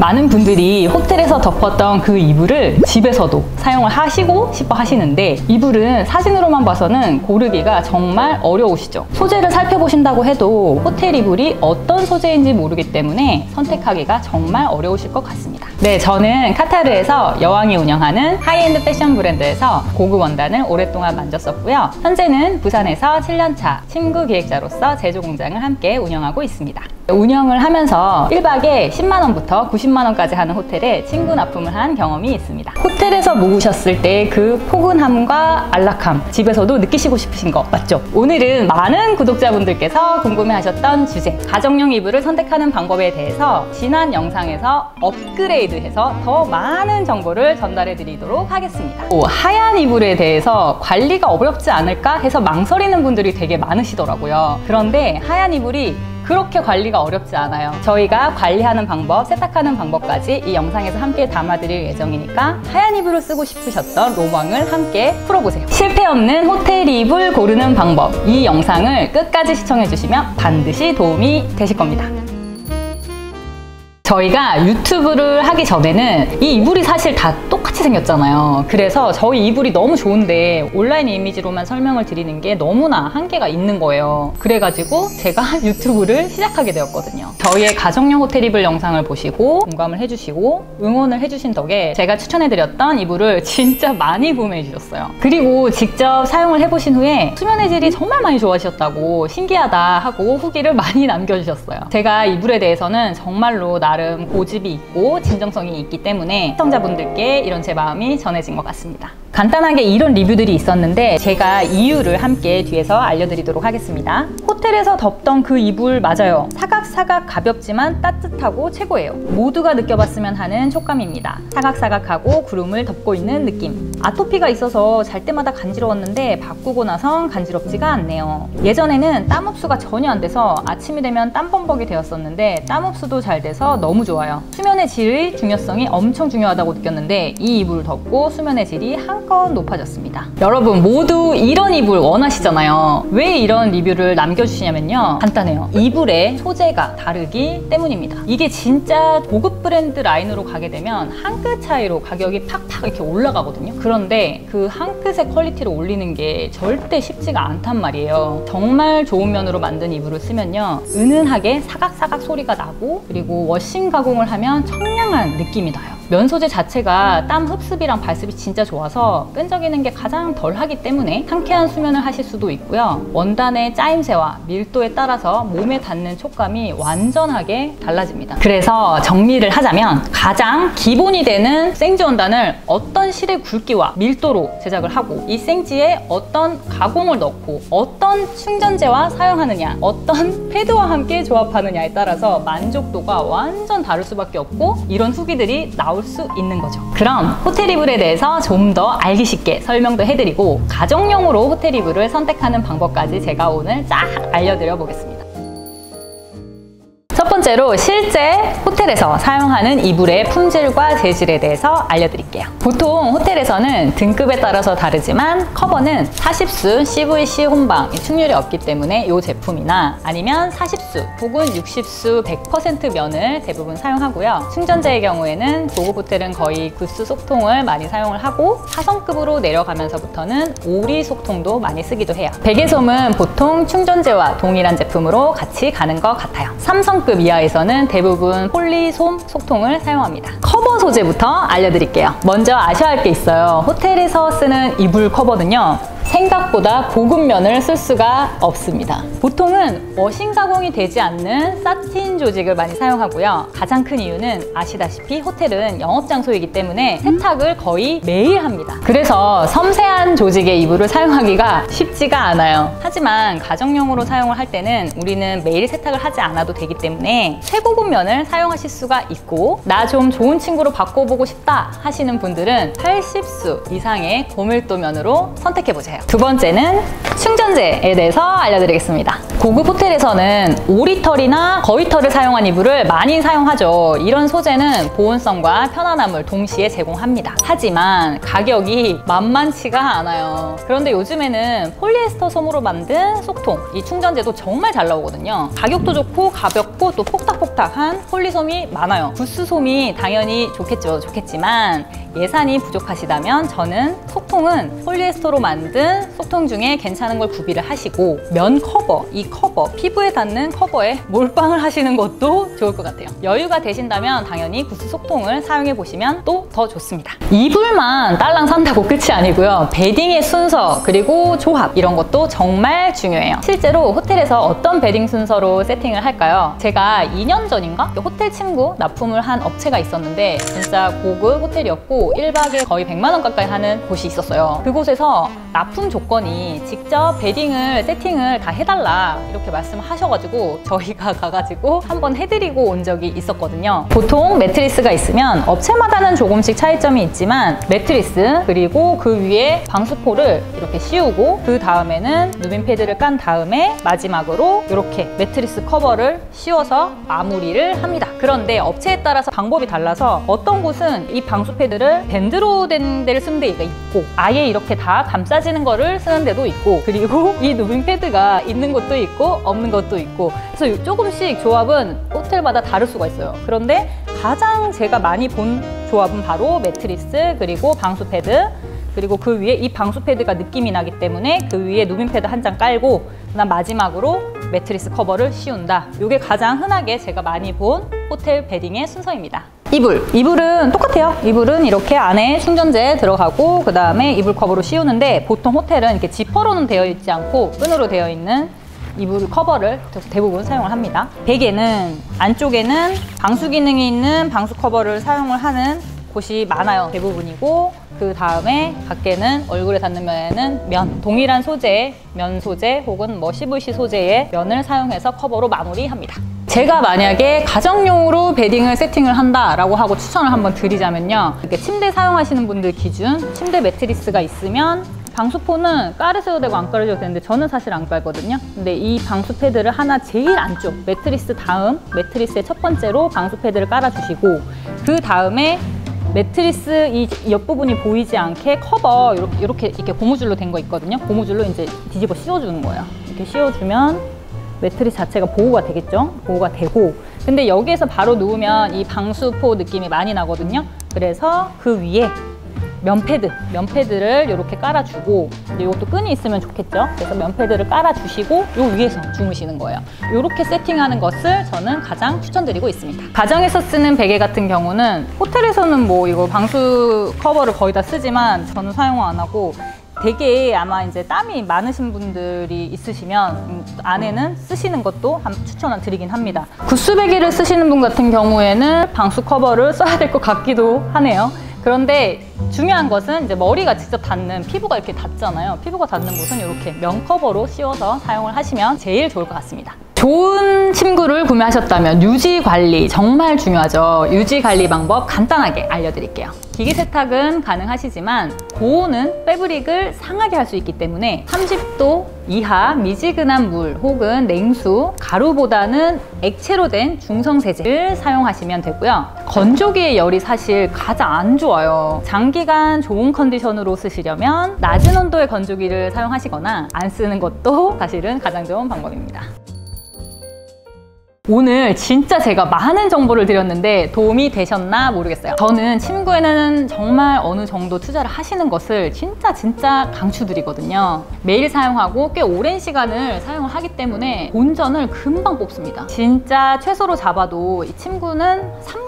많은 분들이 호텔에서 덮었던 그 이불을 집에서도 사용을 하시고 싶어 하시는데, 이불은 사진으로만 봐서는 고르기가 정말 어려우시죠. 소재를 살펴보신다고 해도 호텔 이불이 어떤 소재인지 모르기 때문에 선택하기가 정말 어려우실 것 같습니다. 네, 저는 카타르에서 여왕이 운영하는 하이엔드 패션 브랜드에서 고급 원단을 오랫동안 만졌었고요. 현재는 부산에서 7년차 친구 기획자로서 제조 공장을 함께 운영하고 있습니다. 운영을 하면서 1박에 10만원부터 90만원까지 하는 호텔에 친구 납품을 한 경험이 있습니다. 호텔에서 묵으셨을 때 그 포근함과 안락함, 집에서도 느끼시고 싶으신 거 맞죠? 오늘은 많은 구독자분들께서 궁금해하셨던 주제, 가정용 이불을 선택하는 방법에 대해서 지난 영상에서 업그레이드해서 더 많은 정보를 전달해 드리도록 하겠습니다. 하얀 이불에 대해서 관리가 어렵지 않을까 해서 망설이는 분들이 되게 많으시더라고요. 그런데 하얀 이불이 그렇게 관리가 어렵지 않아요. 저희가 관리하는 방법, 세탁하는 방법까지 이 영상에서 함께 담아드릴 예정이니까 하얀 이불을 쓰고 싶으셨던 로망을 함께 풀어보세요. 실패 없는 호텔 이불 고르는 방법, 이 영상을 끝까지 시청해주시면 반드시 도움이 되실 겁니다. 저희가 유튜브를 하기 전에는 이 이불이 사실 다 똑같이 생겼잖아요. 그래서 저희 이불이 너무 좋은데 온라인 이미지로만 설명을 드리는 게 너무나 한계가 있는 거예요. 그래가지고 제가 유튜브를 시작하게 되었거든요. 저희의 가정용 호텔 이불 영상을 보시고 공감을 해주시고 응원을 해주신 덕에 제가 추천해드렸던 이불을 진짜 많이 구매해 주셨어요. 그리고 직접 사용을 해보신 후에 수면의 질이 정말 많이 좋아지셨다고 신기하다 하고 후기를 많이 남겨주셨어요. 제가 이불에 대해서는 정말로 나름 고집이 있고 진정성이 있기 때문에 시청자분들께 이런 제 마음이 전해진 것 같습니다. 간단하게 이런 리뷰들이 있었는데 제가 이유를 함께 뒤에서 알려드리도록 하겠습니다. 호텔에서 덮던 그 이불 맞아요. 사각사각 가볍지만 따뜻하고 최고예요. 모두가 느껴봤으면 하는 촉감입니다. 사각사각하고 구름을 덮고 있는 느낌. 아토피가 있어서 잘 때마다 간지러웠는데 바꾸고 나선 간지럽지가 않네요. 예전에는 땀 흡수가 전혀 안 돼서 아침이 되면 땀범벅이 되었었는데 땀 흡수도 잘 돼서 너무 좋아요. 수면의 질의 중요성이 엄청 중요하다고 느꼈는데 이 이불을 덮고 수면의 질이 한껏 높아졌습니다. 여러분 모두 이런 이불 원하시잖아요. 왜 이런 리뷰를 남겨주시냐면요, 간단해요. 이불의 소재가 다르기 때문입니다. 이게 진짜 고급 브랜드 라인으로 가게 되면 한 끗 차이로 가격이 팍팍 이렇게 올라가거든요. 그런데 그 한 끗의 퀄리티를 올리는 게 절대 쉽지가 않단 말이에요. 정말 좋은 면으로 만든 이불을 쓰면요, 은은하게 사각사각 소리가 나고, 그리고 워싱 가공을 하면 청량한 느낌이 나요. 면 소재 자체가 땀 흡습이랑 발습이 진짜 좋아서 끈적이는 게 가장 덜 하기 때문에 상쾌한 수면을 하실 수도 있고요. 원단의 짜임새와 밀도에 따라서 몸에 닿는 촉감이 완전하게 달라집니다. 그래서 정리를 하자면 가장 기본이 되는 생지 원단을 어떤 실의 굵기와 밀도로 제작을 하고, 이 생지에 어떤 가공을 넣고 어떤 충전재와 사용하느냐, 어떤 패드와 함께 조합하느냐에 따라서 만족도가 완전 다를 수밖에 없고, 이런 후기들이 나올 수 있는 거죠. 그럼 호텔 이불에 대해서 좀 더 알기 쉽게 설명도 해드리고 가정용으로 호텔 이불을 선택하는 방법까지 제가 오늘 쫙 알려드려 보겠습니다. 첫 번째로 실제 호텔에서 사용하는 이불의 품질과 재질에 대해서 알려드릴게요. 보통 호텔에서는 등급에 따라서 다르지만 커버는 40수 CVC 혼방 충률이 없기 때문에 이 제품이나 아니면 40수 혹은 60수 100% 면을 대부분 사용하고요. 충전재의 경우에는 고급 호텔은 거의 9수 속통을 많이 사용을 하고 4성급으로 내려가면서부터는 오리 속통도 많이 쓰기도 해요. 베개솜은 보통 충전재와 동일한 제품으로 같이 가는 것 같아요. 3성급 이하에서는 대부분 폴리솜 속통을 사용합니다. 커버 소재부터 알려드릴게요. 먼저 아셔야 할 게 있어요. 호텔에서 쓰는 이불 커버는요, 생각보다 고급 면을 쓸 수가 없습니다. 보통은 워싱 가공이 되지 않는 사틴 조직을 많이 사용하고요. 가장 큰 이유는 아시다시피 호텔은 영업장소이기 때문에 세탁을 거의 매일 합니다. 그래서 섬세한 조직의 이불을 사용하기가 쉽지가 않아요. 하지만 가정용으로 사용을 할 때는 우리는 매일 세탁을 하지 않아도 되기 때문에 최고급 면을 사용하실 수가 있고, 나 좀 좋은 친구로 바꿔보고 싶다 하시는 분들은 80수 이상의 고밀도 면으로 선택해보세요. 두 번째는 충전재에 대해서 알려드리겠습니다. 고급 호텔에서는 오리털이나 거위털을 사용한 이불을 많이 사용하죠. 이런 소재는 보온성과 편안함을 동시에 제공합니다. 하지만 가격이 만만치가 않아요. 그런데 요즘에는 폴리에스터 솜으로 만든 속통, 이 충전재도 정말 잘 나오거든요. 가격도 좋고 가볍고 또 폭닥폭닥한 폴리솜이 많아요. 구스솜이 당연히 좋겠지만 예산이 부족하시다면 저는 속통은 폴리에스터로 만든 속통 중에 괜찮은 걸 구비를 하시고 면 커버, 이 커버, 피부에 닿는 커버에 몰빵을 하시는 것도 좋을 것 같아요. 여유가 되신다면 당연히 구스 속통을 사용해 보시면 또 더 좋습니다. 이불만 딸랑 산다고 끝이 아니고요. 베딩의 순서 그리고 조합 이런 것도 정말 중요해요. 실제로 호텔에서 어떤 베딩 순서로 세팅을 할까요? 제가 2년 전인가 호텔 침구 납품을 한 업체가 있었는데 진짜 고급 호텔이었고 1박에 거의 100만 원 가까이 하는 곳이 있었어요. 그곳에서 납품 조건이 직접 베딩을 세팅을 다 해달라 이렇게 말씀하셔가지고 저희가 가가지고 한번 해드리고 온 적이 있었거든요. 보통 매트리스가 있으면 업체마다는 조금씩 차이점이 있지만 매트리스 그리고 그 위에 방수포를 이렇게 씌우고 그 다음에는 누빈 패드를 깐 다음에 마지막으로 이렇게 매트리스 커버를 씌워서 마무리를 합니다. 그런데 업체에 따라서 방법이 달라서 어떤 곳은 이 방수 패드를 밴드로 된 데를 쓰는 데가 있고 아예 이렇게 다 감싸지는 거를 쓰는 데도 있고 그리고 이 누빈 패드가 있는 것도 있고 없는 것도 있고 그래서 조금씩 조합은 호텔마다 다를 수가 있어요. 그런데 가장 제가 많이 본 조합은 바로 매트리스 그리고 방수 패드 그리고 그 위에 이 방수 패드가 느낌이 나기 때문에 그 위에 누빈 패드 한 장 깔고 그다음 마지막으로 매트리스 커버를 씌운다. 이게 가장 흔하게 제가 많이 본 호텔 베딩의 순서입니다. 이불은 똑같아요. 이불은 이렇게 안에 충전재 들어가고 그 다음에 이불 커버로 씌우는데 보통 호텔은 이렇게 지퍼로는 되어 있지 않고 끈으로 되어 있는 이불 커버를 대부분 사용을 합니다. 베개는 안쪽에는 방수 기능이 있는 방수 커버를 사용을 하는 곳이 많아요. 대부분이고 그 다음에 밖에는 얼굴에 닿는 면에는 면, 동일한 소재의 면 소재 혹은 뭐 CVC 소재의 면을 사용해서 커버로 마무리합니다. 제가 만약에 가정용으로 베딩을 세팅을 한다라고 하고 추천을 한번 드리자면요. 이렇게 침대 사용하시는 분들 기준 침대 매트리스가 있으면 방수포는 깔으셔도 되고 안 깔으셔도 되는데 저는 사실 안 깔거든요. 근데 이 방수 패드를 하나 제일 안쪽 매트리스 다음 매트리스의 첫 번째로 방수 패드를 깔아주시고 그 다음에 매트리스 이 옆부분이 보이지 않게 커버 이렇게 고무줄로 된 거 있거든요. 고무줄로 이제 뒤집어 씌워주는 거예요. 이렇게 씌워주면 매트리스 자체가 보호가 되겠죠. 보호가 되고 근데 여기에서 바로 누우면 이 방수포 느낌이 많이 나거든요. 그래서 그 위에 면패드를 이렇게 깔아주고 근데 이것도 끈이 있으면 좋겠죠. 그래서 면패드를 깔아주시고 요 위에서 주무시는 거예요. 이렇게 세팅하는 것을 저는 가장 추천드리고 있습니다. 가정에서 쓰는 베개 같은 경우는 호텔에서는 뭐 이거 방수 커버를 거의 다 쓰지만 저는 사용 안 하고 되게 아마 이제 땀이 많으신 분들이 있으시면 안에는 쓰시는 것도 추천을 드리긴 합니다. 구스 베개를 쓰시는 분 같은 경우에는 방수 커버를 써야 될 것 같기도 하네요. 그런데 중요한 것은 이제 머리가 직접 닿는 피부가 이렇게 닿잖아요. 피부가 닿는 곳은 이렇게 면 커버로 씌워서 사용을 하시면 제일 좋을 것 같습니다. 좋은 침구를 구매하셨다면 유지 관리 정말 중요하죠. 유지 관리 방법 간단하게 알려드릴게요. 기계 세탁은 가능하시지만 고온은 패브릭을 상하게 할 수 있기 때문에 30도 이하 미지근한 물 혹은 냉수, 가루보다는 액체로 된 중성세제를 사용하시면 되고요. 건조기의 열이 사실 가장 안 좋아요. 장기간 좋은 컨디션으로 쓰시려면 낮은 온도의 건조기를 사용하시거나 안 쓰는 것도 사실은 가장 좋은 방법입니다. 오늘 진짜 제가 많은 정보를 드렸는데 도움이 되셨나 모르겠어요. 저는 침구에는 정말 어느 정도 투자를 하시는 것을 진짜 강추드리거든요. 매일 사용하고 꽤 오랜 시간을 사용을 하기 때문에 본전을 금방 뽑습니다. 진짜 최소로 잡아도 이 침구는 3년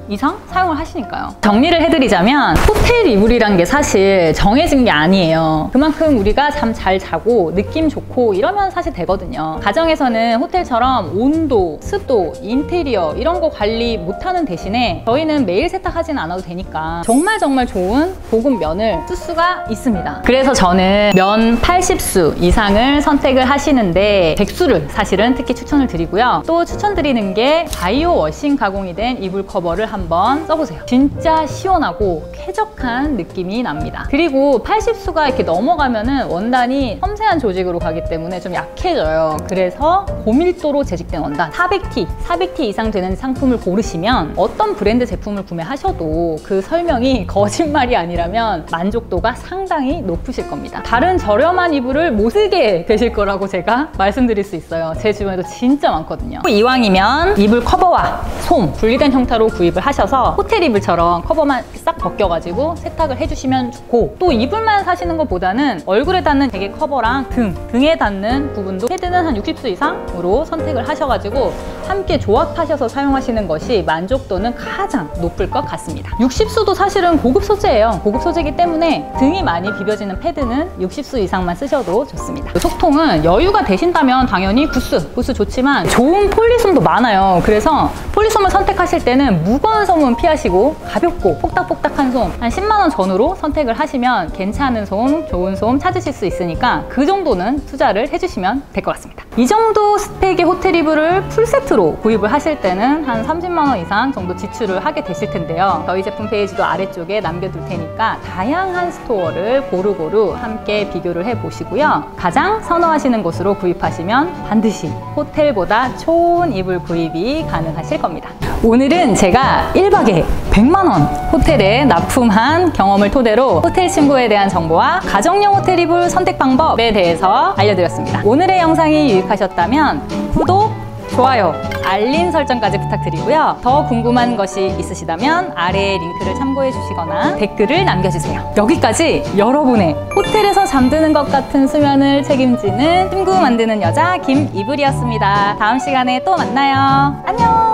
이상 사용을 하시니까요. 정리를 해드리자면 호텔 이불이란 게 사실 정해진 게 아니에요. 그만큼 우리가 잠 잘 자고 느낌 좋고 이러면 사실 되거든요. 가정에서는 호텔처럼 온도, 습도, 인테리어 이런 거 관리 못하는 대신에 저희는 매일 세탁하지는 않아도 되니까 정말 좋은 고급 면을 쓸 수가 있습니다. 그래서 저는 면 80수 이상을 선택을 하시는데 100수를 사실은 특히 추천을 드리고요. 또 추천드리는 게 바이오 워싱 가공이 된 이불 커버를 한번 한번 써보세요. 진짜 시원하고 쾌적한 느낌이 납니다. 그리고 80수가 이렇게 넘어가면은 원단이 섬세한 조직으로 가기 때문에 좀 약해져요. 그래서 고밀도로 재직된 원단 400T 이상 되는 상품을 고르시면 어떤 브랜드 제품을 구매하셔도 그 설명이 거짓말이 아니라면 만족도가 상당히 높으실 겁니다. 다른 저렴한 이불을 못 쓰게 되실 거라고 제가 말씀드릴 수 있어요. 제 주변에도 진짜 많거든요. 이왕이면 이불 커버와 솜 분리된 형태로 구입을 하셔서 호텔 이불처럼 커버만 싹 벗겨가지고 세탁을 해주시면 좋고, 또 이불만 사시는 것보다는 얼굴에 닿는 베개 커버랑 등에 닿는 부분도 패드는 한 60수 이상으로 선택을 하셔가지고 함께 조합하셔서 사용하시는 것이 만족도는 가장 높을 것 같습니다. 60수도 사실은 고급 소재예요. 고급 소재이기 때문에 등이 많이 비벼지는 패드는 60수 이상만 쓰셔도 좋습니다. 속통은 여유가 되신다면 당연히 구스 좋지만 좋은 폴리솜도 많아요. 그래서 폴리솜을 선택하실 때는 무거운 솜은 피하시고 가볍고 폭닥폭닥한 솜 한 10만 원 전후로 선택을 하시면 괜찮은 솜, 좋은 솜 찾으실 수 있으니까 그 정도는 투자를 해주시면 될 것 같습니다. 이 정도 스펙의 호텔 이불을 풀세트로 구입을 하실 때는 한 30만 원 이상 정도 지출을 하게 되실 텐데요. 저희 제품 페이지도 아래쪽에 남겨둘 테니까 다양한 스토어를 고루고루 함께 비교를 해보시고요. 가장 선호하시는 곳으로 구입하시면 반드시 호텔보다 좋은 이불 구입이 가능하실 겁니다. 오늘은 제가 1박에 100만 원 호텔에 납품한 경험을 토대로 호텔 친구에 대한 정보와 가정용 호텔 이불 선택 방법에 대해서 알려드렸습니다. 오늘의 영상이 유익하셨다면 구독, 좋아요, 알림 설정까지 부탁드리고요. 더 궁금한 것이 있으시다면 아래의 링크를 참고해 주시거나 댓글을 남겨주세요. 여기까지 여러분의 호텔에서 잠드는 것 같은 수면을 책임지는 친구 만드는 여자 김이불이었습니다. 다음 시간에 또 만나요. 안녕!